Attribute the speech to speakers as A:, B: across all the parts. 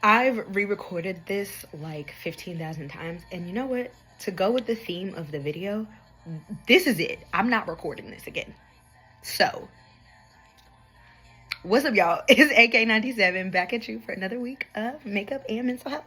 A: I've re-recorded this like 15,000 times, and you know what? To go with the theme of the video, this is it. I'm not recording this again. So, what's up, y'all? It's AK97 back at you for another week of makeup and mental health.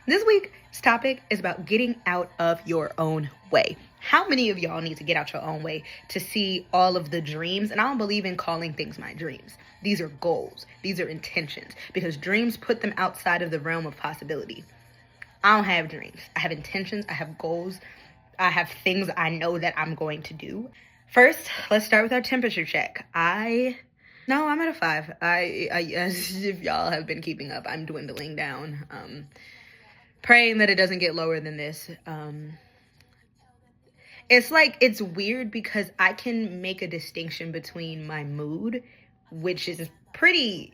A: This week's topic is about getting out of your own way. How many of y'all need to get out your own way to see all of the dreams? And I don't believe in calling things my dreams. These are goals. These are intentions, because dreams put them outside of the realm of possibility. I don't have dreams. I have intentions. I have goals. I have things I know that I'm going to do. First, let's start with our temperature check. No, I'm at a 5. If y'all have been keeping up, I'm dwindling down. Praying that it doesn't get lower than this. It's weird because I can make a distinction between my mood, which is pretty,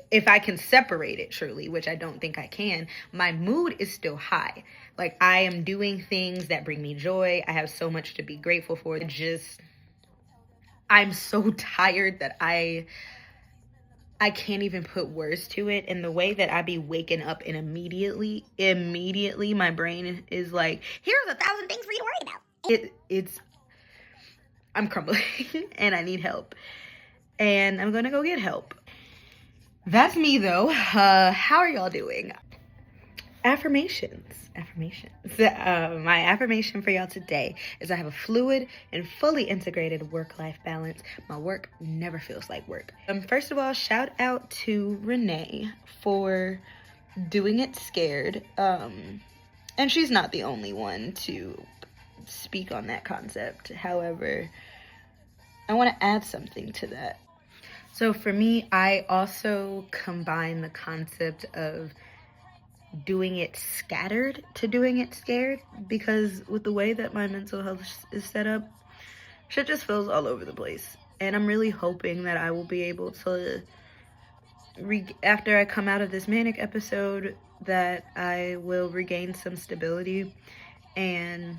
A: if I can separate it truly, which I don't think I can, my mood is still high. Like, I am doing things that bring me joy. I have so much to be grateful for. I'm so tired that I can't even put words to it. And the way that I be waking up and immediately my brain is like, here's 1,000 things for you to worry about. I'm crumbling and I need help. And I'm gonna go get help. That's me though. How are y'all doing? Affirmations. My affirmation for y'all today is I have a fluid and fully integrated work-life balance. My work never feels like work. First of all, shout out to Renee for doing it scared. And she's not the only one to speak on that concept. However, I want to add something to that. So for me, I also combine the concept of doing it scattered to doing it scared, because with the way that my mental health is set up, shit just feels all over the place. And I'm really hoping that I will be able to, after I come out of this manic episode, that I will regain some stability and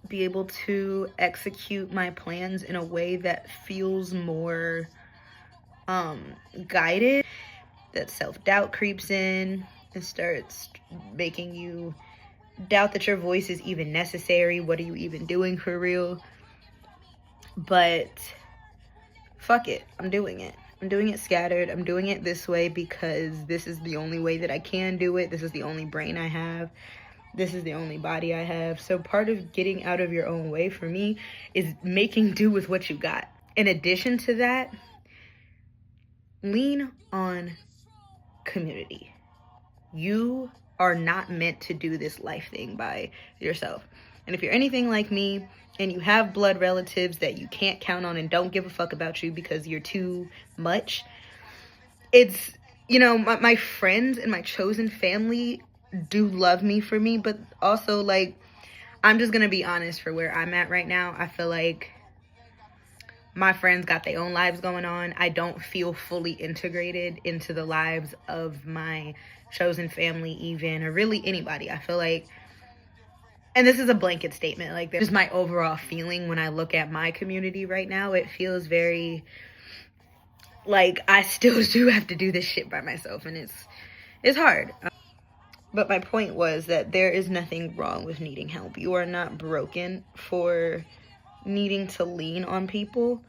A: be able to execute my plans in a way that feels more guided, that self-doubt creeps in and starts making you doubt that your voice is even necessary. What are you even doing for real? But fuck it, I'm doing it. I'm doing it scattered. I'm doing it this way because this is the only way that I can do it. This is the only brain I have. This is the only body I have. So part of getting out of your own way for me is making do with what you got. In addition to that, lean on community. You are not meant to do this life thing by yourself. And if you're anything like me and you have blood relatives that you can't count on and don't give a fuck about you because you're too much, it's, my friends and my chosen family do love me for me, but also, like, I'm just gonna be honest for where I'm at right now. I feel like my friends got their own lives going on. I don't feel fully integrated into the lives of my chosen family even, or really anybody. I feel like, and this is a blanket statement, like, there's my overall feeling when I look at my community right now. It feels very like I still do have to do this shit by myself, and it's hard. But my point was that there is nothing wrong with needing help. You are not broken for needing to lean on people.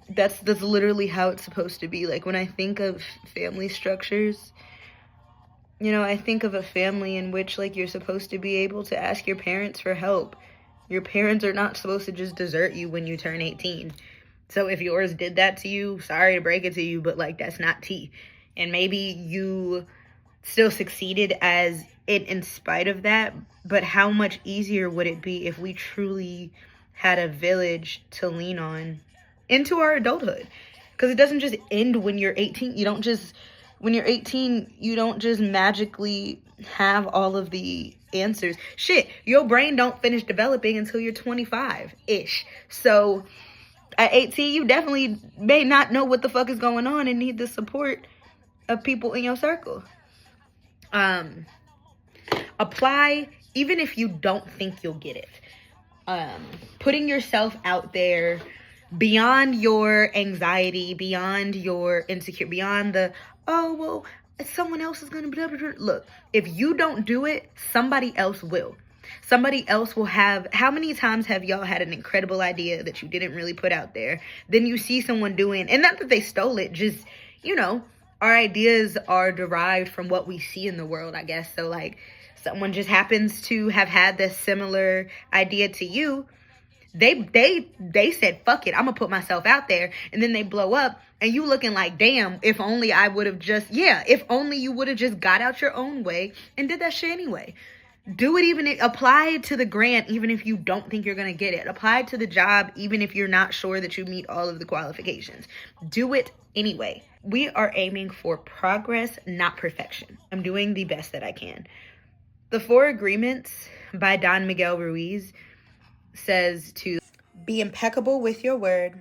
A: That's literally how it's supposed to be. Like, when I think of family structures, I think of a family in which, like, you're supposed to be able to ask your parents for help. Your parents are not supposed to just desert you when you turn 18. So if yours did that to you, sorry to break it to you, but, like, that's not tea. And maybe you still succeeded as it in spite of that, but how much easier would it be if we truly had a village to lean on into our adulthood? Because it doesn't just end when you're 18. When you're 18, you don't just magically have all of the answers. Shit, your brain don't finish developing until you're 25-ish. So at 18, you definitely may not know what the fuck is going on and need the support of people in your circle. Apply, even if you don't think you'll get it. Putting yourself out there beyond your anxiety, beyond your insecurity, beyond the, oh, well, someone else is gonna blah, blah, blah. Look, if you don't do it, somebody else will. Somebody else will have. How many times have y'all had an incredible idea that you didn't really put out there? Then you see someone doing, and not that they stole it, just, you know, our ideas are derived from what we see in the world, I guess. So like, someone just happens to have had this similar idea to you. They said, fuck it, I'm gonna put myself out there, and then they blow up, and you looking like, damn, if only I would have just, if only you would have just got out your own way and did that shit anyway. Do it, even apply it to the grant, even if you don't think you're gonna get it. Apply it to the job, even if you're not sure that you meet all of the qualifications. Do it anyway. We are aiming for progress, not perfection. I'm doing the best that I can. The 4 Agreements by Don Miguel Ruiz says to be impeccable with your word,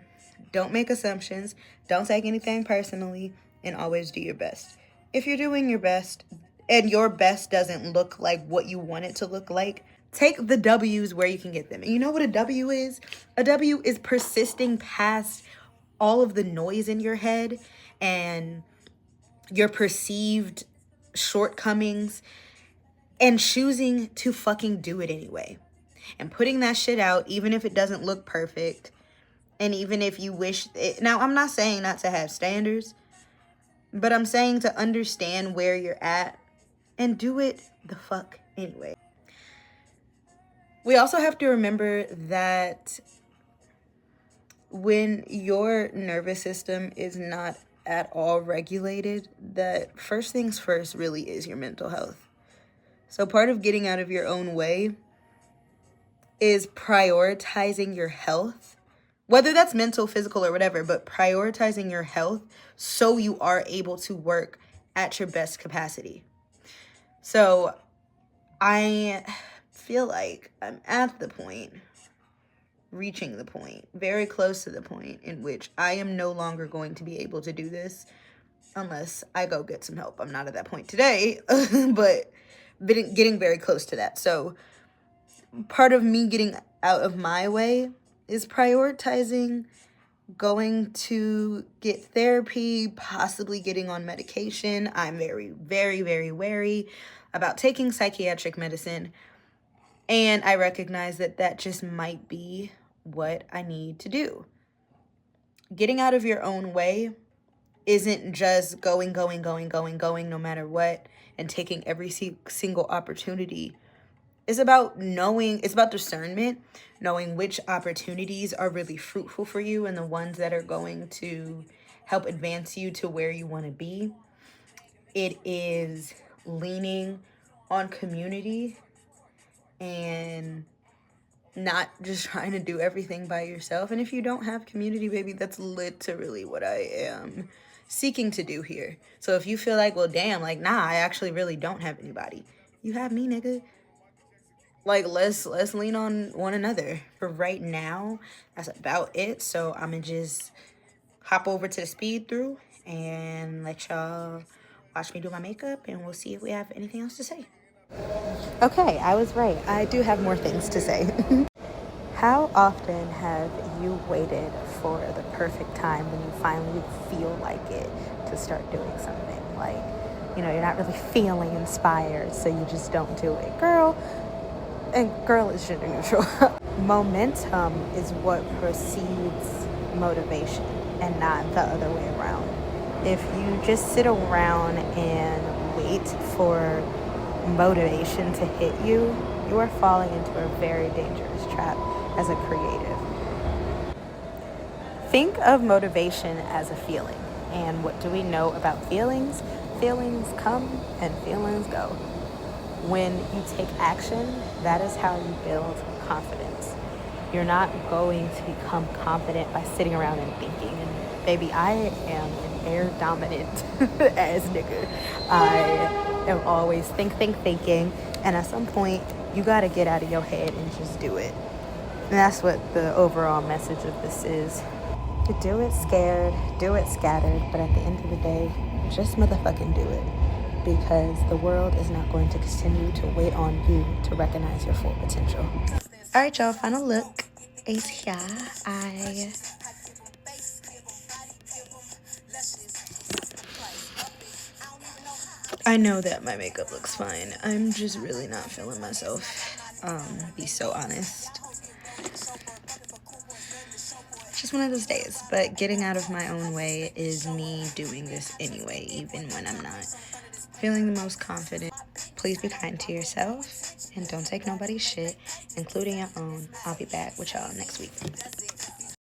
A: don't make assumptions, don't take anything personally, and always do your best. If you're doing your best and your best doesn't look like what you want it to look like, take the W's where you can get them. And you know what a W is? A W is persisting past all of the noise in your head and your perceived shortcomings and choosing to fucking do it anyway. And putting that shit out, even if it doesn't look perfect, and even if you wish it. Now, I'm not saying not to have standards, but I'm saying to understand where you're at and do it the fuck anyway. We also have to remember that when your nervous system is not at all regulated, that first things first really is your mental health. So part of getting out of your own way is prioritizing your health, whether that's mental, physical, or whatever, but prioritizing your health so you are able to work at your best capacity. So I feel like I'm at the point, reaching the point, very close to the point in which I am no longer going to be able to do this unless I go get some help. I'm not at that point today, but getting very close to that. So part of me getting out of my way is prioritizing going to get therapy, possibly getting on medication. I'm very, very, very wary about taking psychiatric medicine. And I recognize that that just might be what I need to do. Getting out of your own way isn't just going no matter what and taking every single opportunity. It's about knowing, it's about discernment, knowing which opportunities are really fruitful for you and the ones that are going to help advance you to where you want to be. It is leaning on community and not just trying to do everything by yourself. And if you don't have community, baby, that's literally what I am seeking to do here. So if you feel like, well, damn, like, nah, I actually really don't have anybody. You have me, nigga. Like, let's lean on one another. For right now, that's about it. So I'm gonna just hop over to the speed through and let y'all watch me do my makeup, and we'll see if we have anything else to say. Okay, I was right. I do have more things to say. How often have you waited for the perfect time when you finally feel like it to start doing something? Like, you know, you're not really feeling inspired, so you just don't do it. Girl is gender neutral. Momentum is what precedes motivation and not the other way around. If you just sit around and wait for motivation to hit you, you are falling into a very dangerous trap as a creative. Think of motivation as a feeling. And what do we know about feelings? Feelings come and feelings go. When you take action, that is how you build confidence. You're not going to become confident by sitting around and thinking. And baby, I am an air dominant ass nigga. I am always thinking. And at some point, you got to get out of your head and just do it. And that's what the overall message of this is. Do it scared, do it scattered, but at the end of the day, just motherfucking do it. Because the world is not going to continue to wait on you to recognize your full potential. All right, y'all, final look is here. I know that my makeup looks fine. I'm just really not feeling myself. Be so honest. Just one of those days. But getting out of my own way is me doing this anyway, even when I'm not feeling the most confident. Please be kind to yourself and don't take nobody's shit, including your own. I'll be back with y'all next week.